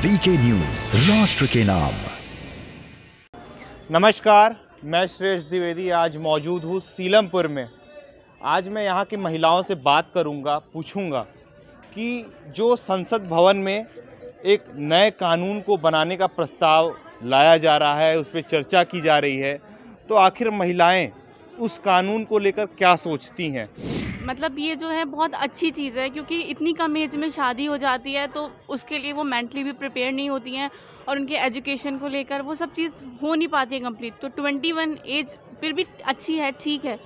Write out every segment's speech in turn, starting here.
VK News, राष्ट्र के नाम। नमस्कार, मैं श्रेष्ठ द्विवेदी आज मौजूद हूँ सीलमपुर में। आज मैं यहाँ की महिलाओं से बात करूँगा, पूछूँगा कि जो संसद भवन में एक नए कानून को बनाने का प्रस्ताव लाया जा रहा है, उस पर चर्चा की जा रही है, तो आखिर महिलाएं उस कानून को लेकर क्या सोचती हैं? मतलब ये जो है बहुत अच्छी चीज़ है, क्योंकि इतनी कम एज में शादी हो जाती है तो उसके लिए वो मेंटली भी प्रिपेयर नहीं होती हैं और उनके एजुकेशन को लेकर वो सब चीज़ हो नहीं पाती है कंप्लीट। तो 21 एज फिर भी अच्छी है, ठीक है।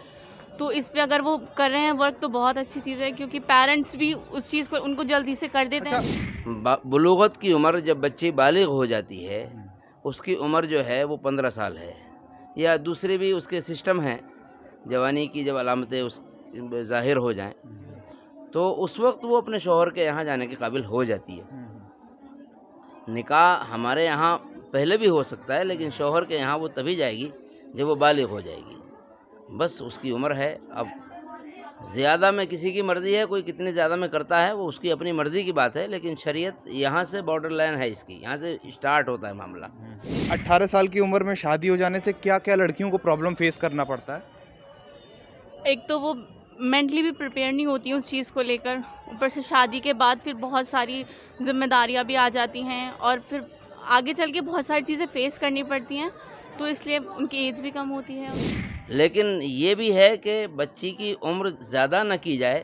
तो इस पे अगर वो कर रहे हैं वर्क तो बहुत अच्छी चीज़ है, क्योंकि पेरेंट्स भी उस चीज़ को उनको जल्दी से कर देते हैं। बुलूगत की उम्र जब बच्ची बालिग हो जाती है, उसकी उम्र जो है वो 15 साल है, या दूसरे भी उसके सिस्टम हैं जवानी की, जब अलामतें उस ज़ाहिर हो जाएं तो उस वक्त वो अपने शौहर के यहाँ जाने के काबिल हो जाती है। निकाह हमारे यहाँ पहले भी हो सकता है, लेकिन शौहर के यहाँ वो तभी जाएगी जब वो बालिग हो जाएगी। बस उसकी उम्र है। अब ज़्यादा में किसी की मर्ज़ी है, कोई कितने ज़्यादा में करता है वो उसकी अपनी मर्ज़ी की बात है, लेकिन शरीयत यहाँ से बॉर्डर लाइन है इसकी, यहाँ से स्टार्ट होता है मामला। 18 साल की उम्र में शादी हो जाने से क्या क्या लड़कियों को प्रॉब्लम फेस करना पड़ता है? एक तो वो मेंटली भी प्रिपेयर नहीं होती उस चीज़ को लेकर, ऊपर से शादी के बाद फिर बहुत सारी जिम्मेदारियां भी आ जाती हैं और फिर आगे चल के बहुत सारी चीज़ें फेस करनी पड़ती हैं, तो इसलिए उनकी एज भी कम होती है। लेकिन ये भी है कि बच्ची की उम्र ज़्यादा न की जाए,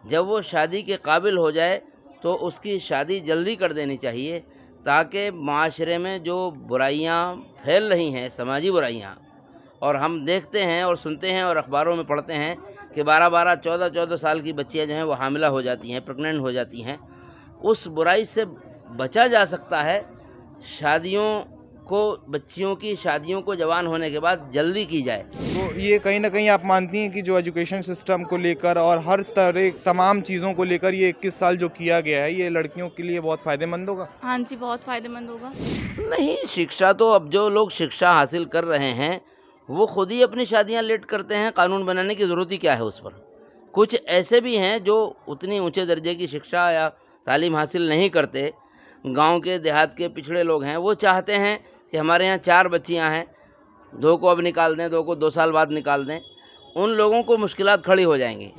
जब वो शादी के काबिल हो जाए तो उसकी शादी जल्दी कर देनी चाहिए, ताकि माशरे में जो बुराइयां फैल रही हैं, समाजी बुराइयां, और हम देखते हैं और सुनते हैं और अखबारों में पढ़ते हैं कि 12-12, 14-14 साल की बच्चियां जो हैं वो हामिला हो जाती हैं, प्रेग्नेंट हो जाती हैं। उस बुराई से बचा जा सकता है। शादियों को, बच्चियों की शादियों को जवान होने के बाद जल्दी की जाए। तो ये कहीं ना कहीं आप मानती हैं कि जो एजुकेशन सिस्टम को लेकर और हर तरह तमाम चीज़ों को लेकर ये 21 साल जो किया गया है, ये लड़कियों के लिए बहुत फ़ायदेमंद होगा? हाँ जी, बहुत फ़ायदेमंद होगा। नहीं, शिक्षा तो अब जो लोग शिक्षा हासिल कर रहे हैं वो खुद ही अपनी शादियां लेट करते हैं। कानून बनाने की ज़रूरत ही क्या है उस पर? कुछ ऐसे भी हैं जो उतनी ऊंचे दर्जे की शिक्षा या तालीम हासिल नहीं करते, गांव के देहात के पिछड़े लोग हैं, वो चाहते हैं कि हमारे यहाँ 4 बच्चियां हैं, 2 को अब निकाल दें, 2 को 2 साल बाद निकाल दें। उन लोगों को मुश्किलात खड़ी हो जाएंगी।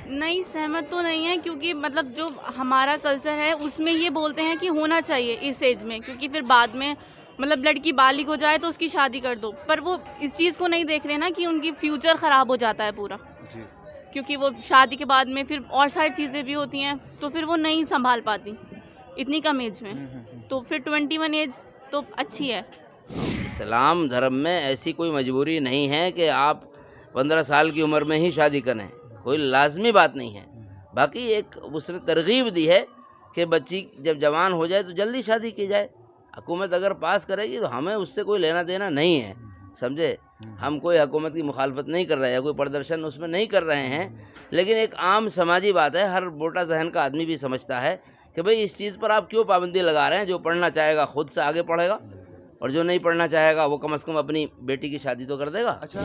नहीं, सहमत तो नहीं है, क्योंकि मतलब जो हमारा कल्चर है उसमें ये बोलते हैं कि होना चाहिए इस एज में, क्योंकि फिर बाद में मतलब लड़की बालिग हो जाए तो उसकी शादी कर दो। पर वो इस चीज़ को नहीं देख रहे ना कि उनकी फ्यूचर ख़राब हो जाता है पूरा जी। क्योंकि वो शादी के बाद में फिर और सारी चीज़ें भी होती हैं, तो फिर वो नहीं संभाल पाती इतनी कम एज में। तो फिर 21 एज तो अच्छी है। इस्लाम धर्म में ऐसी कोई मजबूरी नहीं है कि आप 15 साल की उम्र में ही शादी करें, कोई लाजमी बात नहीं है। बाकी एक उसने तरगीब दी है कि बच्ची जब जवान हो जाए तो जल्दी शादी की जाए। हुकूमत अगर पास करेगी तो हमें उससे कोई लेना देना नहीं है, समझे? हम कोई हुकूमत की मुखालफत नहीं कर रहे हैं, कोई प्रदर्शन उसमें नहीं कर रहे हैं, लेकिन एक आम समाजी बात है, हर मोटा जहन का आदमी भी समझता है कि भाई इस चीज़ पर आप क्यों पाबंदी लगा रहे हैं। जो पढ़ना चाहेगा खुद से आगे पढ़ेगा, और जो नहीं पढ़ना चाहेगा वो कम से कम अपनी बेटी की शादी तो कर देगा। अच्छा,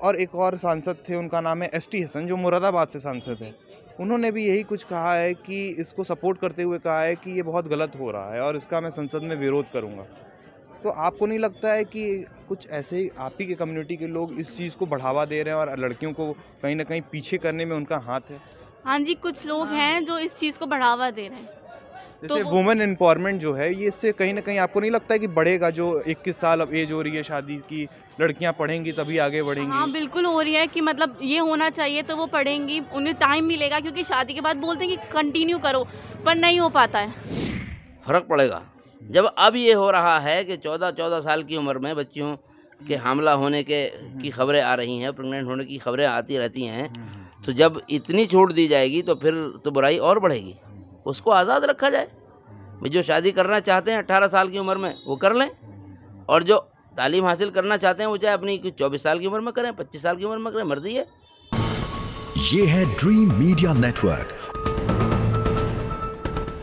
और एक और सांसद थे, उनका नाम है ST हसन, जो मुरादाबाद से सांसद है। उन्होंने भी यही कुछ कहा है कि इसको सपोर्ट करते हुए कहा है कि ये बहुत गलत हो रहा है और इसका मैं संसद में विरोध करूंगा। तो आपको नहीं लगता है कि कुछ ऐसे ही आप ही के कम्युनिटी के लोग इस चीज़ को बढ़ावा दे रहे हैं और लड़कियों को कहीं ना कहीं पीछे करने में उनका हाथ है? हाँ जी, कुछ लोग हैं जो इस चीज़ को बढ़ावा दे रहे हैं। जैसे वुमेन एम्पावरमेंट जो है, ये इससे कहीं ना कहीं आपको नहीं लगता है कि बढ़ेगा? जो 21 साल अब एज हो रही है शादी की, लड़कियां पढ़ेंगी तभी आगे बढ़ेंगी। हाँ बिल्कुल हो रही है कि मतलब ये होना चाहिए, तो वो पढ़ेंगी, उन्हें टाइम मिलेगा, क्योंकि शादी के बाद बोलते हैं कि कंटिन्यू करो, पर नहीं हो पाता है। फ़र्क पड़ेगा जब अब ये हो रहा है कि 14-14 साल की उम्र में बच्चियों के हामला होने की खबरें आ रही हैं, प्रेग्नेंट होने की खबरें आती रहती हैं। तो जब इतनी छूट दी जाएगी तो फिर तो बुराई और बढ़ेगी। उसको आज़ाद रखा जाए। जो शादी करना चाहते हैं 18 साल की उम्र में वो कर लें, और जो तालीम हासिल करना चाहते हैं वो चाहे अपनी 24 साल की उम्र में करें, 25 साल की उम्र में करें, मर्जी है। ये है ड्रीम मीडिया नेटवर्क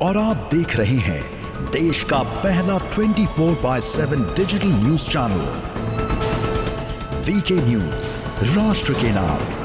और आप देख रहे हैं देश का पहला 24/7 digital news channel VK News, राष्ट्र के नाम।